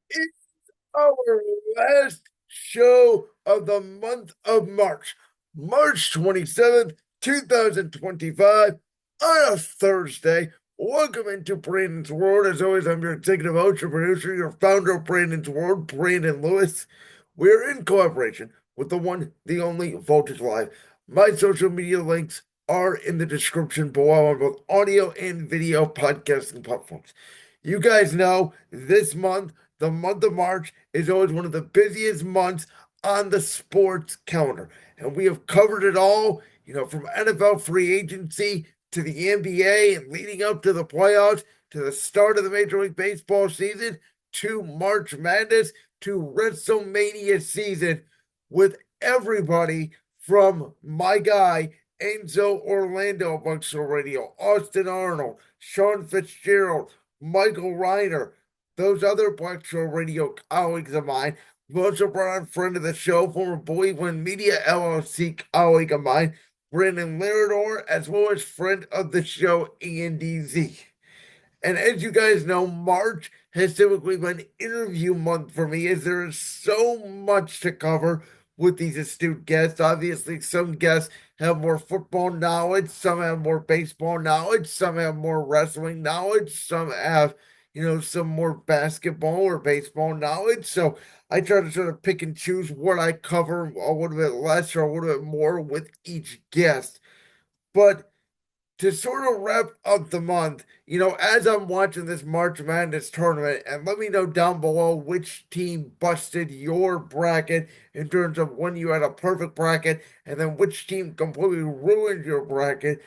It's our last show of the month of March, March 27th, 2025, on a Thursday. Welcome into Brandon's World. As always, I'm your executive host, your producer, your founder of Brandon's World, Brandon Lewis. We're in collaboration with the one, the only Voltage Live. My social media links are in the description below on both audio and video podcasting platforms. You guys know this month, the month of March, is always one of the busiest months on the sports calendar. And we have covered it all, from NFL free agency to the NBA and leading up to the playoffs, to the start of the Major League Baseball season, to March Madness, to WrestleMania season, with everybody from my guy, Enzo Orlando of Buckshaw Radio, Austin Arnold, Sean Fitzgerald, Michael Reiner, those other Black Show Radio colleagues of mine. We also brought on friend of the show, former Boyland Media LLC colleague of mine, Brandon Larador, as well as friend of the show, Ian DZ. And as you guys know, March has typically been interview month for me, as there is so much to cover with these astute guests. Obviously, some guests have more football knowledge, some have more baseball knowledge, some have more wrestling knowledge, some have, some more basketball or baseball knowledge. So I try to sort of pick and choose what I cover a little bit less or a little bit more with each guest. But to sort of wrap up the month, as I'm watching this March Madness tournament, and let me know down below which team busted your bracket in terms of when you had a perfect bracket, and then which team completely ruined your bracket.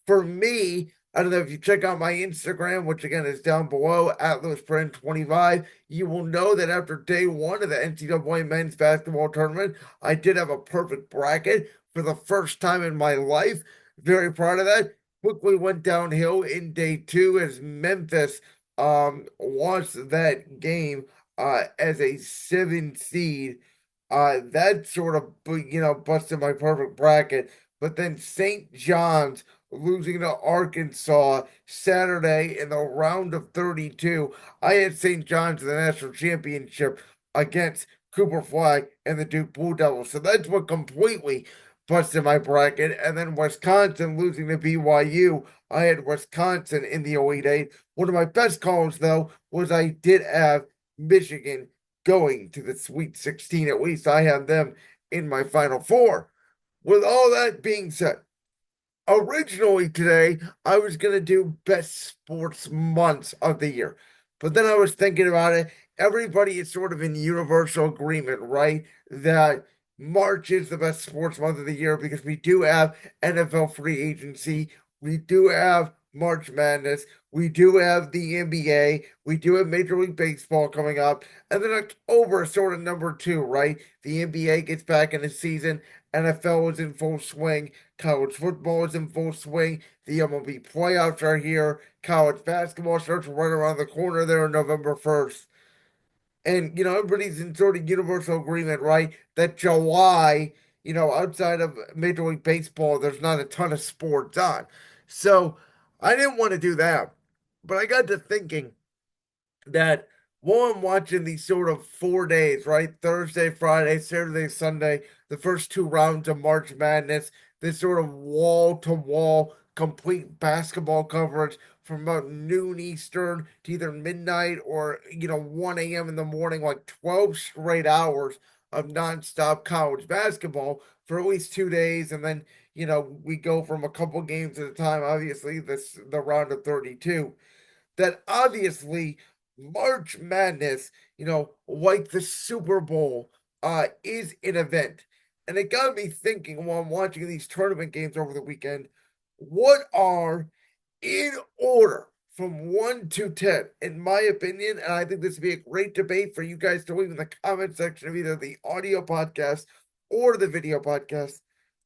For me, I don't know if you check out my Instagram, which again is down below at LewisBrand25, you will know that after day one of the NCAA men's basketball tournament, I did have a perfect bracket for the first time in my life. Very proud of that. Quickly went downhill in day two as Memphis lost that game as a 7 seed. That sort of busted my perfect bracket. But then St. John's losing to Arkansas Saturday in the round of 32. I had St. John's in the national championship against Cooper Flag and the Duke Blue Devils. So that's what completely busted my bracket. And then Wisconsin losing to BYU. I had Wisconsin in the Elite Eight. One of my best calls, though, was I did have Michigan going to the Sweet 16. At least I had them in my Final Four. With all that being said, originally today, I was going to do best sports months of the year. But then I was thinking about it. Everybody is sort of in universal agreement, right? That March is the best sports month of the year because we do have NFL free agency. We do have March Madness. We do have the NBA. We do have Major League Baseball coming up. And then October is sort of number two, right? The NBA gets back in the season. NFL is in full swing. College football is in full swing. The MLB playoffs are here. College basketball starts right around the corner there on November 1st. And, everybody's in sort of universal agreement, right? That July, outside of Major League Baseball, there's not a ton of sports on. So I didn't want to do that. But I got to thinking that while I'm watching these sort of 4 days, right? Thursday, Friday, Saturday, Sunday, the first two rounds of March Madness, this sort of wall to wall complete basketball coverage from about noon Eastern to either midnight or 1 a.m. in the morning, like 12 straight hours of nonstop college basketball for at least 2 days. And then, we go from a couple games at a time, obviously, the round of 32 that obviously March Madness, like the Super Bowl, is an event. And it got me thinking while I'm watching these tournament games over the weekend, what are, in order from 1 to 10, in my opinion, and I think this would be a great debate for you guys to leave in the comment section of either the audio podcast or the video podcast,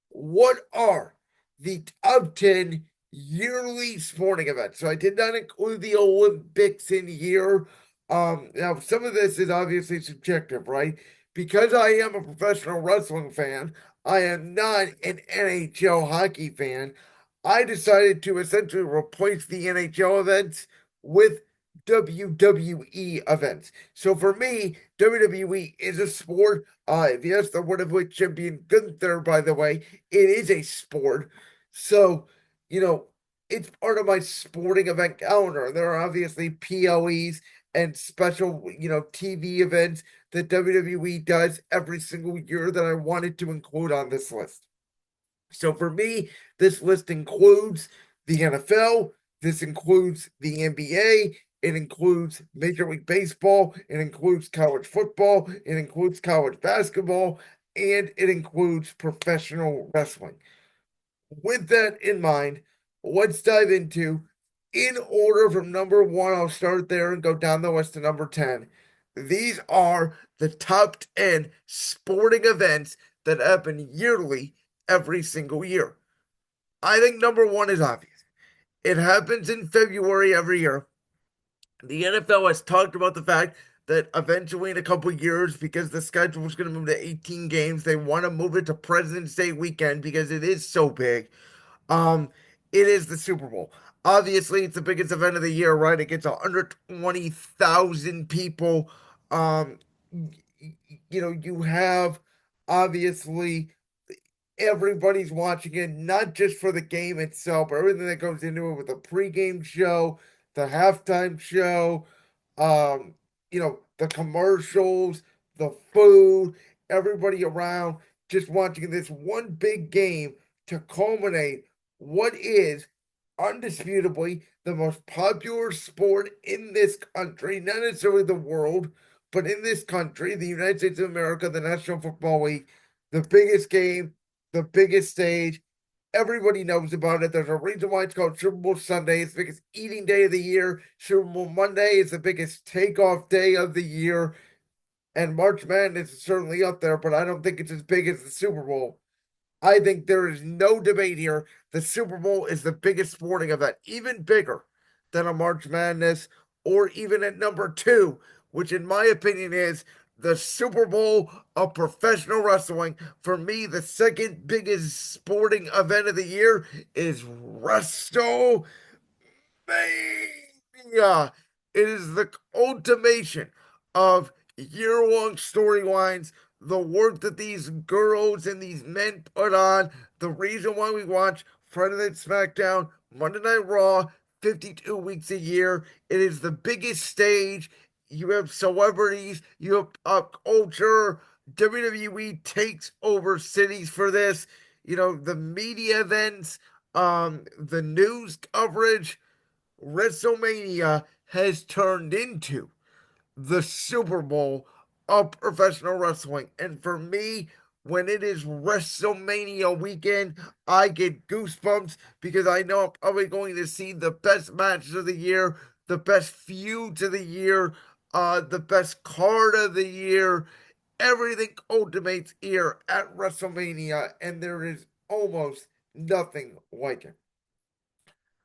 what are the top 10 yearly sporting events? So I did not include the Olympics in here. Now some of this is obviously subjective, right? Because I am a professional wrestling fan, I am not an NHL hockey fan. I decided to essentially replace the NHL events with WWE events. So for me, WWE is a sport. Yes, the World Heavyweight Champion Gunther, by the way, it is a sport. So, you know, it's part of my sporting event calendar. There are obviously PLEs and special, TV events that WWE does every single year that I wanted to include on this list. So for me, this list includes the NFL, this includes the NBA, it includes Major League Baseball, it includes college football, it includes college basketball, and it includes professional wrestling. With that in mind, let's dive into in order from number one. I'll start there and go down the list to number 10. These are the top 10 sporting events that happen yearly every single year. I think number one is obvious. It happens in February every year. The NFL has talked about the fact that eventually, in a couple of years, because the schedule is going to move to 18 games, they want to move it to President's Day weekend because it is so big. Um, it is the Super Bowl. Obviously, it's the biggest event of the year, right? It gets 120,000 people. Um, you have obviously everybody's watching it, not just for the game itself, but everything that goes into it with the pregame show, the halftime show, the commercials, the food, everybody around just watching this one big game to culminate what is undisputably the most popular sport in this country, not necessarily the world, but in this country, the United States of America, the National Football League, the biggest game, the biggest stage. Everybody knows about it. There's a reason why it's called Super Bowl Sunday. It's the biggest eating day of the year. Super Bowl Monday is the biggest takeoff day of the year. And March Madness is certainly up there, but I don't think it's as big as the Super Bowl. I think there is no debate here. The Super Bowl is the biggest sporting event, even bigger than a March Madness, or even at number two, which in my opinion is the Super Bowl of professional wrestling. For me, the second biggest sporting event of the year is WrestleMania. It is the ultimation of year-long storylines, the work that these girls and these men put on, the reason why we watch Friday Night SmackDown, Monday Night Raw, 52 weeks a year. It is the biggest stage. You have celebrities, you have pop culture. WWE takes over cities for this. The media events, the news coverage. WrestleMania has turned into the Super Bowl of professional wrestling. And for me, when it is WrestleMania weekend, I get goosebumps because I know I'm probably going to see the best matches of the year, the best feuds of the year, the best card of the year. Everything ultimates here at WrestleMania, and there is almost nothing like it.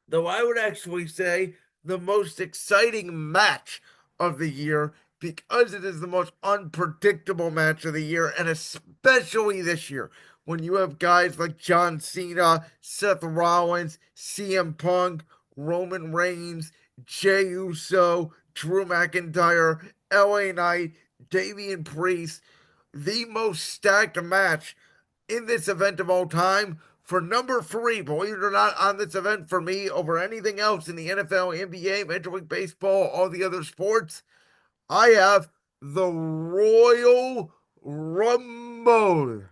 Though I would actually say the most exciting match of the year because it is the most unpredictable match of the year, and especially this year when you have guys like John Cena, Seth Rollins, CM Punk, Roman Reigns, Jey Uso, Drew McIntyre, LA Knight, Damian Priest, the most stacked match in this event of all time. For number three, believe it or not, on this event for me over anything else in the NFL, NBA, Major League Baseball, all the other sports, I have the Royal Rumble.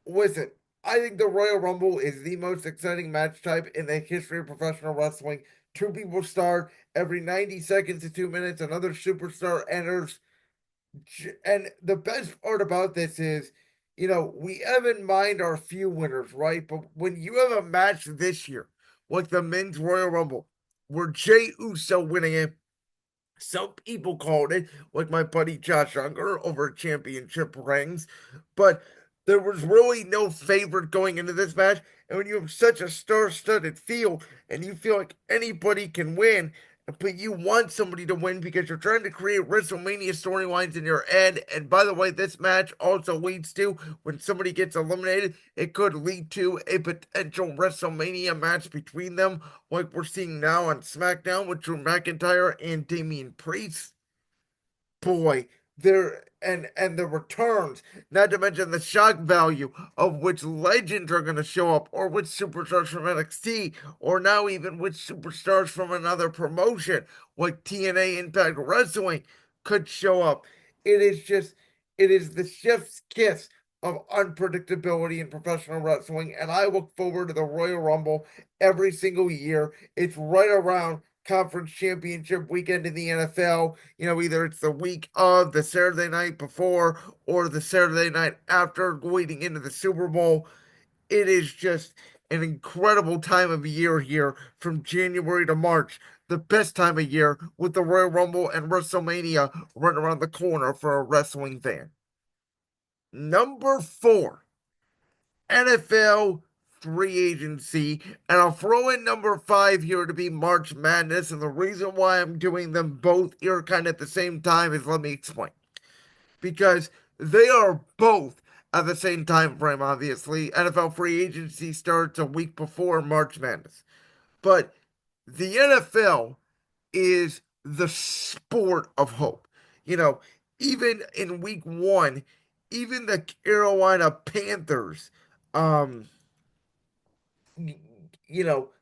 Listen, I think the Royal Rumble is the most exciting match type in the history of professional wrestling. Two people start every 90 seconds to 2 minutes, another superstar enters. And the best part about this is, we have in mind our few winners, right? But when you have a match this year, like the men's Royal Rumble, where Jey Uso winning it, some people called it, like my buddy Josh Unger, over championship rings, but there was really no favorite going into this match. And when you have such a star-studded field, and you feel like anybody can win, but you want somebody to win because you're trying to create WrestleMania storylines in your head. And by the way, this match also leads to when somebody gets eliminated, it could lead to a potential WrestleMania match between them, like we're seeing now on SmackDown with Drew McIntyre and Damian Priest. Boy, there and the returns, not to mention the shock value of which legends are going to show up, or which superstars from NXT, or now even which superstars from another promotion like TNA Impact Wrestling could show up. It is just, it is the chef's kiss of unpredictability in professional wrestling, and I look forward to the Royal Rumble every single year. It's right around conference championship weekend in the NFL. Either it's the week of, the Saturday night before, or the Saturday night after, leading into the Super Bowl. It is just an incredible time of year here from January to March. The best time of year with the Royal Rumble and WrestleMania right around the corner for a wrestling fan. Number four, NFL free agency. And I'll throw in number five here to be March Madness. And the reason why I'm doing them both here kind of at the same time is, let me explain. Because they are both at the same time frame, obviously. NFL free agency starts a week before March Madness. But the NFL is the sport of hope. You know, even in week one, even the Carolina Panthers, um,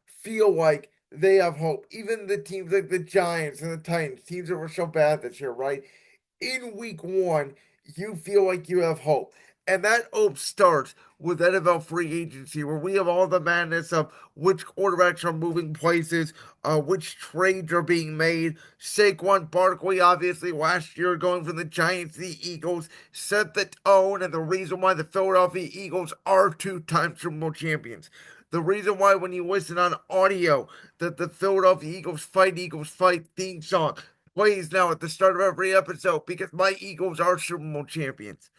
feel like they have hope. Even the teams like the Giants and the Titans, teams that were so bad this year, right? In week one, you feel like you have hope. And that hope starts with NFL free agency, where we have all the madness of which quarterbacks are moving places, which trades are being made. Saquon Barkley, obviously, last year going from the Giants to the Eagles, set the tone and the reason why the Philadelphia Eagles are two-time Super Bowl champions. The reason why, when you listen on audio, that the Philadelphia Eagles fight theme song plays now at the start of every episode, because my Eagles are Super Bowl champions.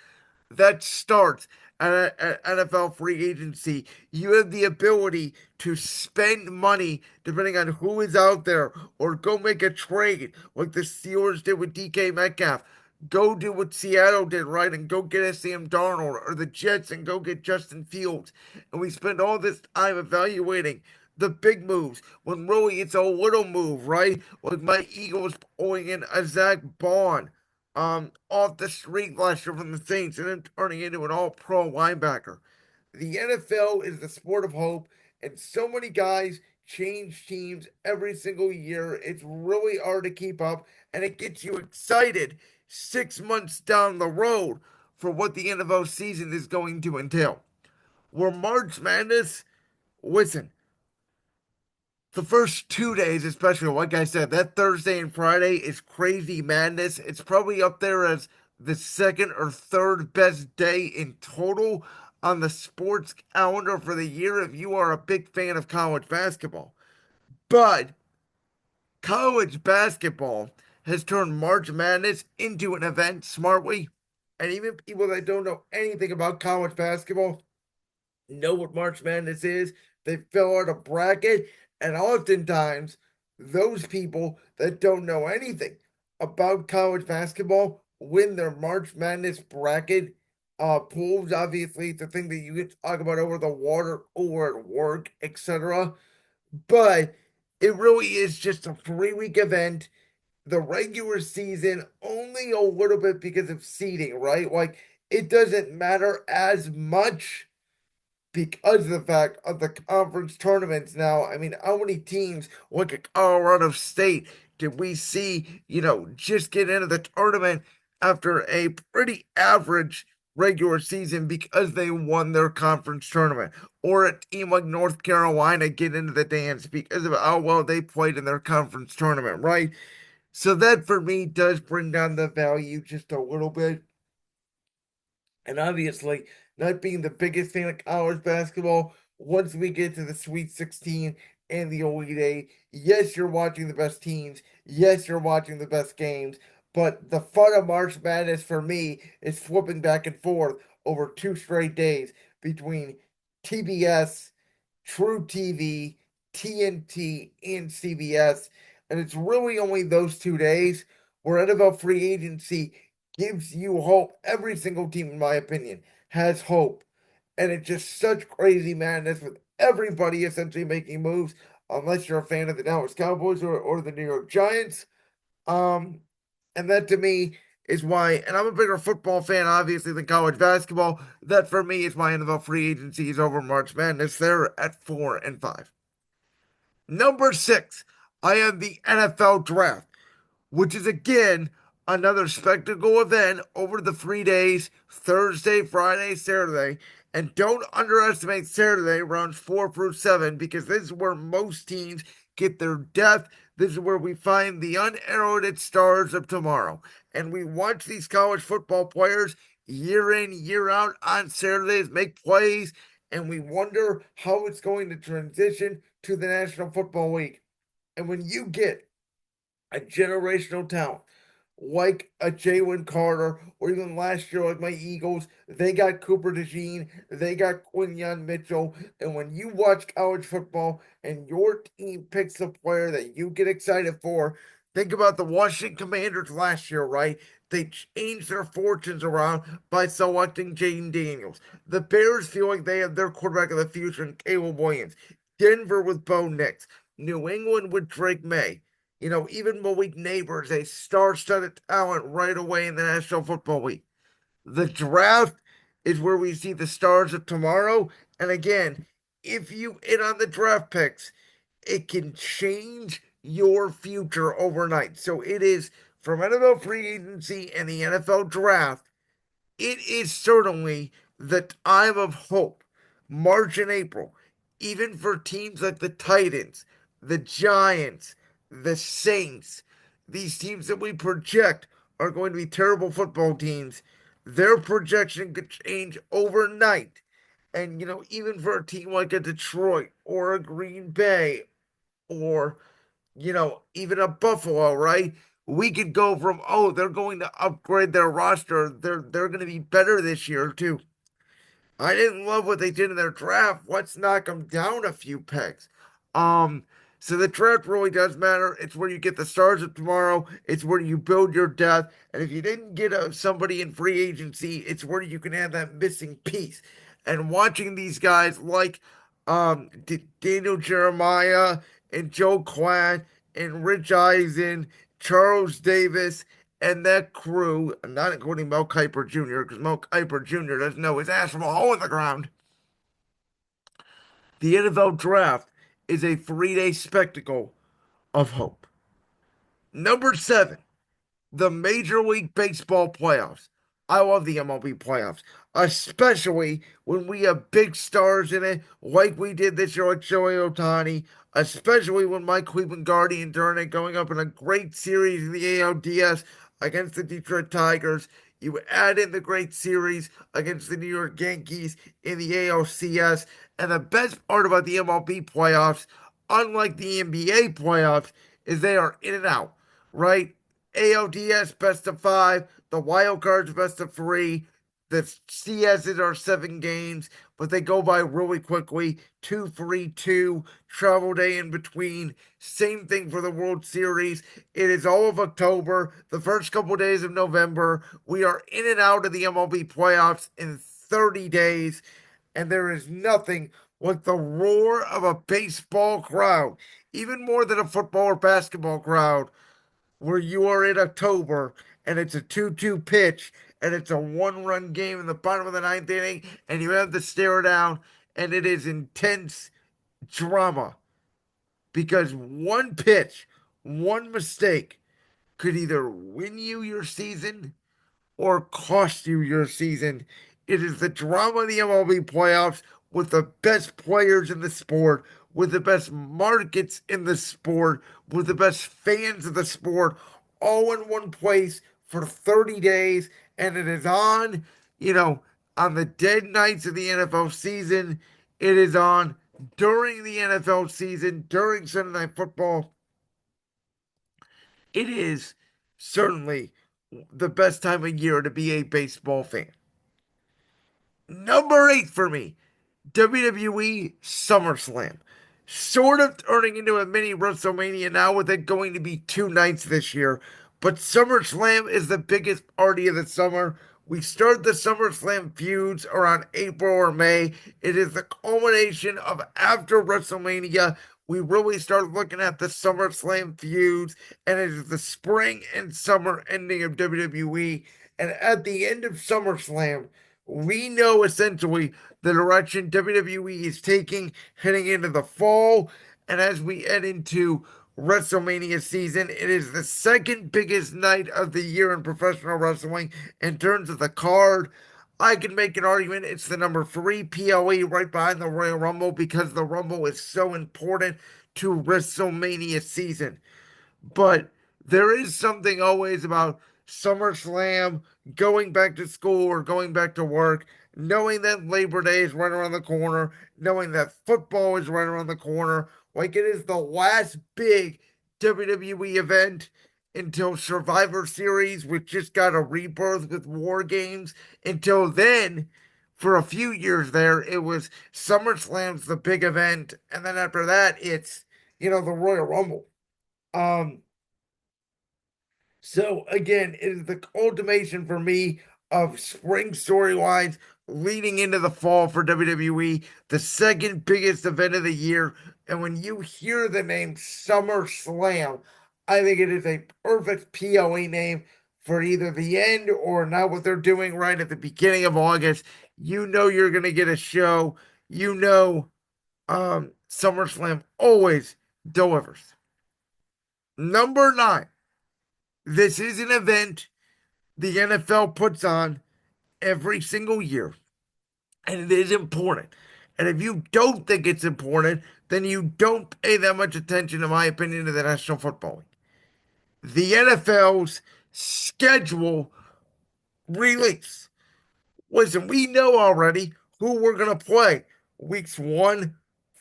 That starts at NFL free agency. You have the ability to spend money depending on who is out there, or go make a trade like the Steelers did with DK Metcalf. Go do what Seattle did, right? And go get a Sam Darnold, or the Jets and go get Justin Fields. And we spend all this time evaluating the big moves when really it's a little move, right? Like my Eagles pulling in a Zach Bond off the street last year from the Saints and then turning into an all pro linebacker. The NFL is the sport of hope, and so many guys change teams every single year. It's really hard to keep up, and it gets you excited 6 months down the road for what the NFL season is going to entail. Where March Madness, listen, the first 2 days, especially, like I said, that Thursday and Friday is crazy madness. It's probably up there as the second or third best day in total on the sports calendar for the year if you are a big fan of college basketball. But college basketball has turned March Madness into an event smartly. And even people that don't know anything about college basketball know what March Madness is. They fill out a bracket, and oftentimes those people that don't know anything about college basketball win their March Madness bracket pools. Obviously, it's a thing that you can talk about over the water or at work, etc. But it really is just a 3 week event. The regular season only a little bit because of seeding, right? Like, it doesn't matter as much because of the fact of the conference tournaments now. I mean, how many teams like a Colorado State did we see, just get into the tournament after a pretty average regular season because they won their conference tournament? Or a team like North Carolina get into the dance because of how well they played in their conference tournament, right? So that for me does bring down the value just a little bit. And obviously, not being the biggest fan of college basketball, once we get to the Sweet 16 and the Elite Eight, yes, you're watching the best teams. Yes, you're watching the best games. But the fun of March Madness for me is flipping back and forth over 2 straight days between TBS, True TV, TNT, and CBS. And it's really only those 2 days where NFL free agency gives you hope. Every single team, in my opinion, has hope. And it's just such crazy madness with everybody essentially making moves, unless you're a fan of the Dallas Cowboys or the New York Giants. Um, and that to me is why, and I'm a bigger football fan, obviously, than college basketball. That for me is why NFL free agency is over March Madness. They're at 4-5. Number six, I have the NFL draft, which is again another spectacle event over the 3 days Thursday, Friday, Saturday. And don't underestimate Saturday, rounds 4 through 7, because this is where most teams get their depth. This is where we find the unheralded stars of tomorrow. And we watch these college football players year in, year out on Saturdays make plays, and we wonder how it's going to transition to the National Football League. And when you get a generational talent like a Jalen Carter, or even last year, like my Eagles, they got Cooper DeJean, they got Quinyon Mitchell. And when you watch college football and your team picks a player that you get excited for, think about the Washington Commanders last year, right? They changed their fortunes around by selecting Jaden Daniels. The Bears feel like they have their quarterback of the future in Caleb Williams. Denver with Bo Nix. New England with Drake May. Even Malik Neighbors, a star-studded talent right away in the National Football League. The draft is where we see the stars of tomorrow. And again, if you hit on the draft picks, it can change your future overnight. So it is from NFL free agency and the NFL draft, it is certainly the time of hope. March and April, even for teams like the Titans, the Giants, the Saints, these teams that we project are going to be terrible football teams, their projection could change overnight. And, even for a team like a Detroit or a Green Bay or even a Buffalo, right? We could go from, oh, they're going to upgrade their roster. They're going to be better this year too. I didn't love what they did in their draft. Let's knock them down a few pegs. Um, so the draft really does matter. It's where you get the stars of tomorrow. It's where you build your depth. And if you didn't get somebody in free agency, it's where you can have that missing piece. And watching these guys like Daniel Jeremiah and Joe Klatt and Rich Eisen, Charles Davis, and that crew, not including Mel Kiper Jr., because Mel Kiper Jr. doesn't know his ass from a hole in the ground. The NFL draft is a 3 day spectacle of hope. Number seven, the Major League Baseball playoffs. I love the MLB playoffs, especially when we have big stars in it, like we did this year with Shohei Ohtani, especially when my Cleveland Guardians are in it, going up in a great series in the ALDS against the Detroit Tigers. You add in the great series against the New York Yankees in the ALCS. And the best part about the MLB playoffs, unlike the NBA playoffs, is they are in and out, right? ALDS best of five, the wild cards best of three. The CSs are 7 games, but they go by really quickly. 2-3-2, travel day in between. Same thing for the World Series. It is all of October, the first couple days of November. We are in and out of the MLB playoffs in 30 days, and there is nothing like the roar of a baseball crowd, even more than a football or basketball crowd, where you are in October and it's a 2-2 pitch and it's a 1 run game in the bottom of the ninth inning and you have to stare down and it is intense drama because one pitch, one mistake could either win you your season or cost you your season. It is the drama of the MLB playoffs with the best players in the sport, with the best markets in the sport, with the best fans of the sport, all in one place for 30 days. And it is on the dead nights of the NFL season. It is on during the NFL season, during Sunday Night Football. It is certainly the best time of year to be a baseball fan. Number 8 for me, WWE SummerSlam. sort of turning into a mini WrestleMania now, with it going to be two nights this year. But SummerSlam is the biggest party of the summer. We start the SummerSlam feuds around April or May. It is the culmination of after WrestleMania. We really start looking at the SummerSlam feuds, and it is the spring and summer ending of WWE. And at the end of SummerSlam, we know essentially the direction WWE is taking heading into the fall. And as we head into WrestleMania season, it is the second biggest night of the year in professional wrestling in terms of the card. I can make an argument it's the number three PLE right behind the Royal Rumble, because the Rumble is so important to WrestleMania season. But there is something always about SummerSlam, going back to school or going back to work, knowing that Labor Day is right around the corner, knowing that football is right around the corner. Like, it is the last big WWE event until Survivor Series, which just got a rebirth with War Games. Until then, for a few years there, it was SummerSlam's the big event. And then after that, it's, the Royal Rumble. Um, so again, it is the ultimation for me of spring storylines leading into the fall for WWE, the second biggest event of the year. And when you hear the name SummerSlam, I think it is a perfect PLE name for either the end or now what they're doing right at the beginning of August. You know you're gonna get a show. SummerSlam always delivers. Number nine. This is an event the NFL puts on every single year, and it is important. And if you don't think it's important, then you don't pay that much attention, in my opinion, to the National Football League. The NFL's schedule release. Listen, we know already who we're going to play weeks 1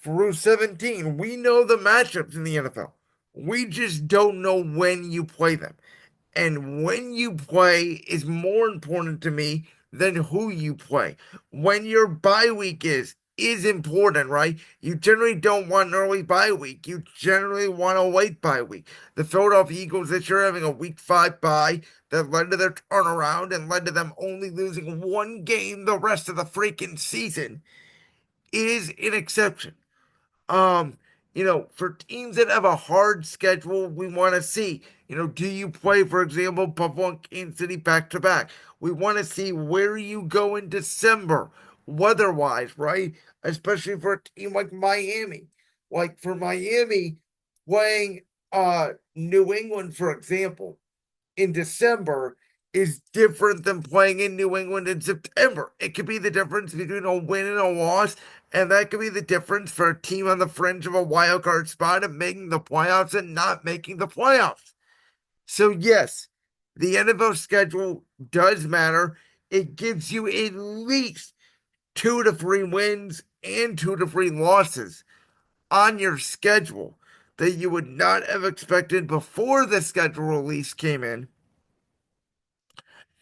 through 17. We know the matchups in the NFL. We just don't know when you play them. And when you play is more important to me than who you play. When your bye week is important, right? You generally don't want an early bye week. You generally want a late bye week. The Philadelphia Eagles this year having a week 5 bye that led to their turnaround and led to them only losing one game the rest of the freaking season is an exception. Um, for teams that have a hard schedule, we want to see, do you play, for example, Buffalo and Kansas City back to back? We want to see where you go in December, weather-wise, right? Especially for a team like Miami. Like for Miami, playing New England, for example, in December is different than playing in New England in September. It could be the difference between a win and a loss, and that could be the difference for a team on the fringe of a wild card spot of making the playoffs and not making the playoffs. So, yes, the NFL schedule does matter. It gives you at least 2 to 3 wins and 2 to 3 losses on your schedule that you would not have expected before the schedule release came in.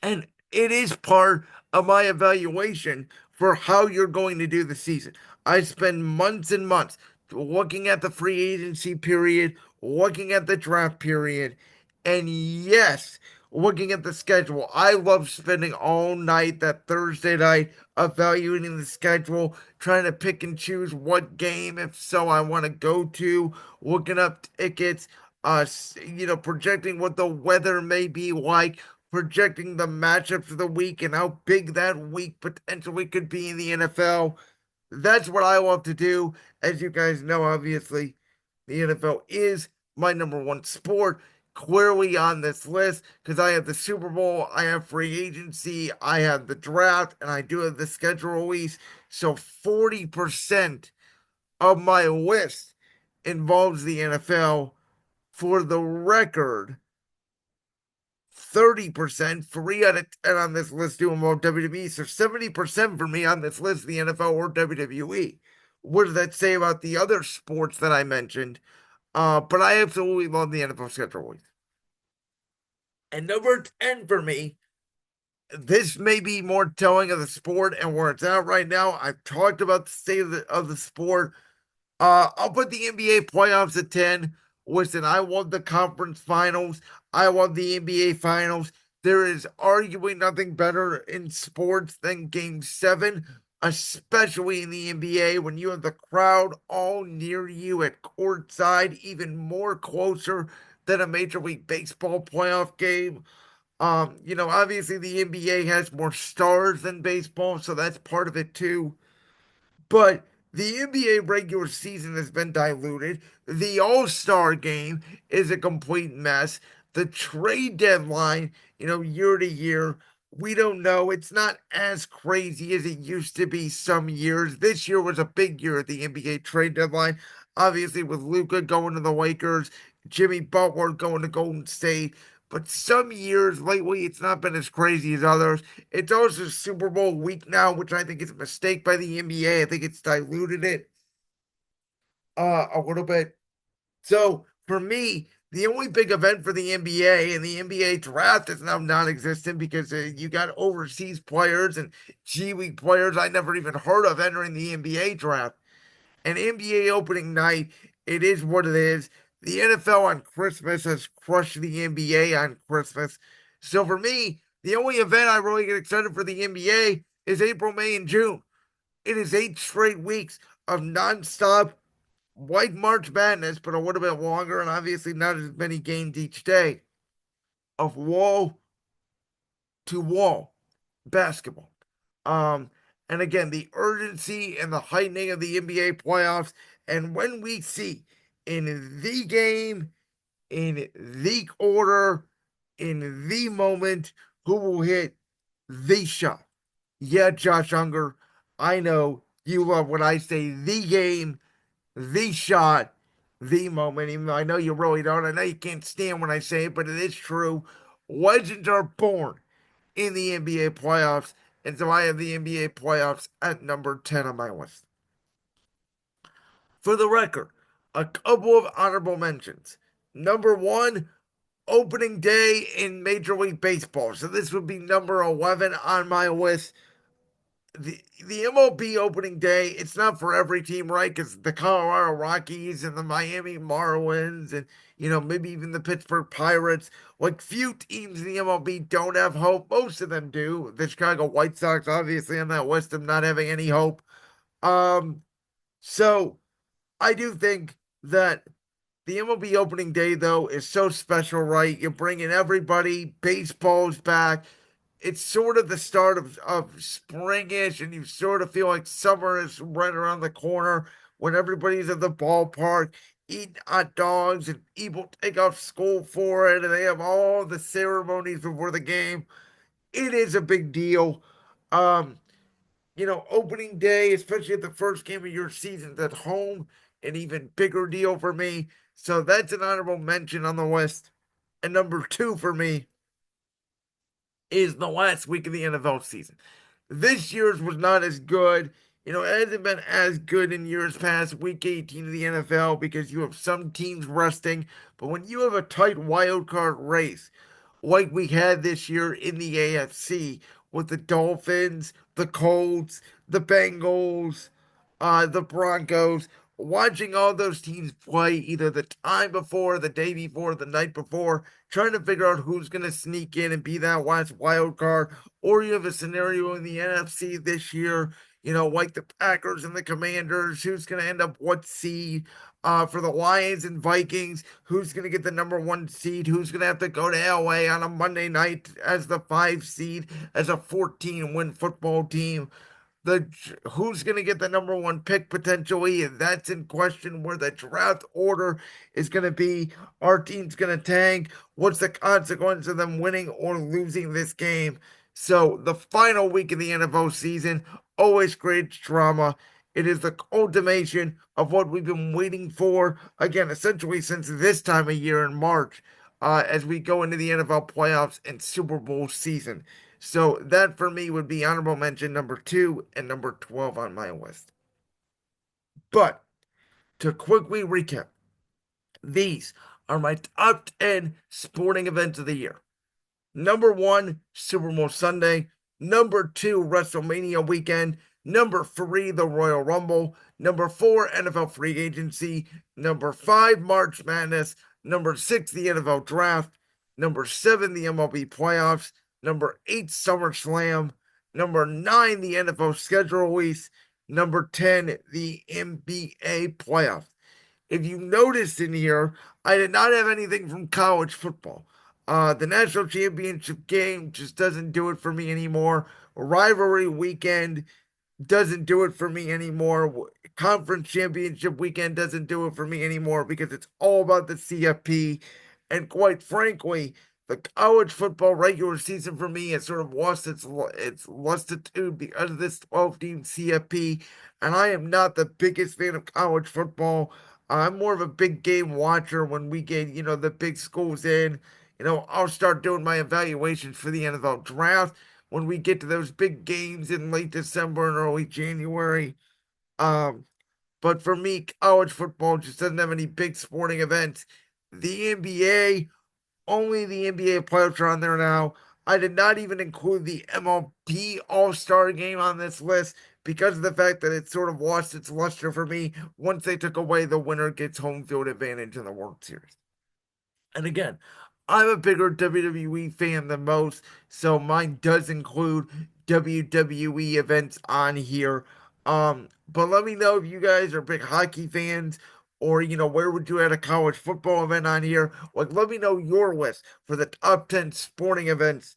And it is part of my evaluation for how you're going to do the season. I spend months and months looking at the free agency period, looking at the draft period, and yes, looking at the schedule. I love spending all night that Thursday night evaluating the schedule, trying to pick and choose what game, if so, I want to go to, looking up tickets, projecting what the weather may be like, projecting the matchups of the week and how big that week potentially could be in the NFL. That's what I love to do. As you guys know, obviously, the NFL is my number one sport. Clearly on this list, because I have the Super Bowl, I have free agency, I have the draft, and I do have the schedule release. So 40% of my list involves the NFL. For the record, 30%, 3 out of 10 on this list do involve WWE. So 70% for me on this list, the NFL or WWE. What does that say about the other sports that I mentioned? But I absolutely love the NFL schedule. And number 10 for me, this may be more telling of the sport and where it's at right now. I've talked about the state of the sport. I'll put the NBA playoffs at 10. Listen, I love the conference finals. I love the NBA finals. There is arguably nothing better in sports than game seven, especially in the NBA when you have the crowd all near you at courtside, even more closer than a Major League Baseball playoff game. Obviously the NBA has more stars than baseball, so that's part of it too. But the NBA regular season has been diluted. The All Star game is a complete mess. The trade deadline, year to year, we don't know. It's not as crazy as it used to be some years. This year was a big year at the NBA trade deadline. Obviously, with Luka going to the Lakers, Jimmy Butler going to Golden State. But some years lately, it's not been as crazy as others. It's also Super Bowl week now, which I think is a mistake by the NBA. I think it's diluted it a little bit. So for me, the only big event for the NBA and the NBA draft is now non-existent because you got overseas players and G League players I never even heard of entering the NBA draft. And NBA opening night, it is what it is. The NFL on Christmas has crushed the NBA on Christmas. So for me, the only event I really get excited for the NBA is April, May, and June. It is 8 straight weeks of nonstop like March Madness, but a little bit longer, and obviously not as many games each day of wall to wall basketball. Um, and again, the urgency and the heightening of the NBA playoffs. And when we see in the game, in the order, in the moment, who will hit the shot. Yeah, Josh Unger, I know you love when I say the game, the shot, the moment, even though I know you really don't. I know you can't stand when I say it, but it is true. Legends are born in the NBA playoffs, and so I have the NBA playoffs at number 10 on my list. For the record, a couple of honorable mentions. Number one, opening day in Major League Baseball. So this would be number 11 on my list. The MLB opening day, it's not for every team, right? Because the Colorado Rockies and the Miami Marlins and, maybe even the Pittsburgh Pirates, like few teams in the MLB don't have hope. Most of them do. The Chicago White Sox, obviously, on that list of not having any hope. Um, so I do think that the MLB opening day, though, is so special, right? You're bringing everybody, baseball's back. It's sort of the start of springish, and you sort of feel like summer is right around the corner when everybody's at the ballpark eating hot dogs and people take off school for it, and they have all the ceremonies before the game. It is a big deal. Um, opening day, especially at the first game of your season at home, an even bigger deal for me. So that's an honorable mention on the list. And number two for me is the last week of the NFL season. This year's was not as good. It hasn't been as good in years past, week 18 of the NFL, because you have some teams resting. But when you have a tight wild card race, like we had this year in the AFC with the Dolphins, the Colts, the Bengals, the Broncos, watching all those teams play either the time before, the day before, the night before, trying to figure out who's going to sneak in and be that last wild card. Or you have a scenario in the NFC this year, like the Packers and the Commanders, who's going to end up what seed. For the Lions and Vikings, who's going to get the number one seed? Who's going to have to go to LA on a Monday night as the 5 seed, as a 14-win football team? The Who's going to get the number one pick potentially? That's in question. Where the draft order is going to be. Our team's going to tank. What's the consequence of them winning or losing this game? So the final week of the NFL season always creates drama. It is the ultimation of what we've been waiting for, again, essentially since this time of year in March, as we go into the NFL playoffs and Super Bowl season. So that for me would be honorable mention number two and number 12 on my list. But to quickly recap, these are my top 10 sporting events of the year. Number one, Super Bowl Sunday. Number two, WrestleMania weekend. Number 3, the Royal Rumble. Number 4, NFL Free Agency. Number 5, March Madness. Number 6, the NFL Draft. Number 7, the MLB Playoffs. Number 8, SummerSlam. Number 9, the NFL schedule release. Number 10, the NBA playoffs. If you noticed in here, I did not have anything from college football. The national championship game just doesn't do it for me anymore. Rivalry weekend doesn't do it for me anymore. Conference championship weekend doesn't do it for me anymore because it's all about the CFP. And quite frankly, the college football regular season for me has sort of lost its lustitude because of this 12-team CFP. And I am not the biggest fan of college football. I'm more of a big game watcher when we get, the big schools in. I'll start doing my evaluations for the NFL draft when we get to those big games in late December and early January. Um, but for me, college football just doesn't have any big sporting events. The NBA, only the NBA playoffs are on there now. I did not even include the MLB All-Star game on this list because of the fact that it sort of lost its luster for me once they took away the winner gets home field advantage in the World Series. And again, I'm a bigger WWE fan than most, so mine does include WWE events on here. But let me know if you guys are big hockey fans, or where would you add a college football event on here? Like, let me know your list for the top 10 sporting events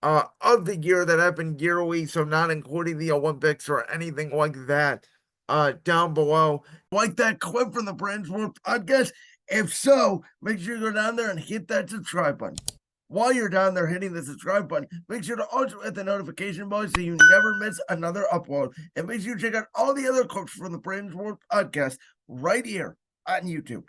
of the year that happen yearly, so not including the Olympics or anything like that, down below. Like that clip from the Brands World podcast? If so, make sure you go down there and hit that subscribe button. While you're down there hitting the subscribe button, make sure to also hit the notification bell so you never miss another upload. And make sure you check out all the other clips from the Brands World podcast right here on YouTube.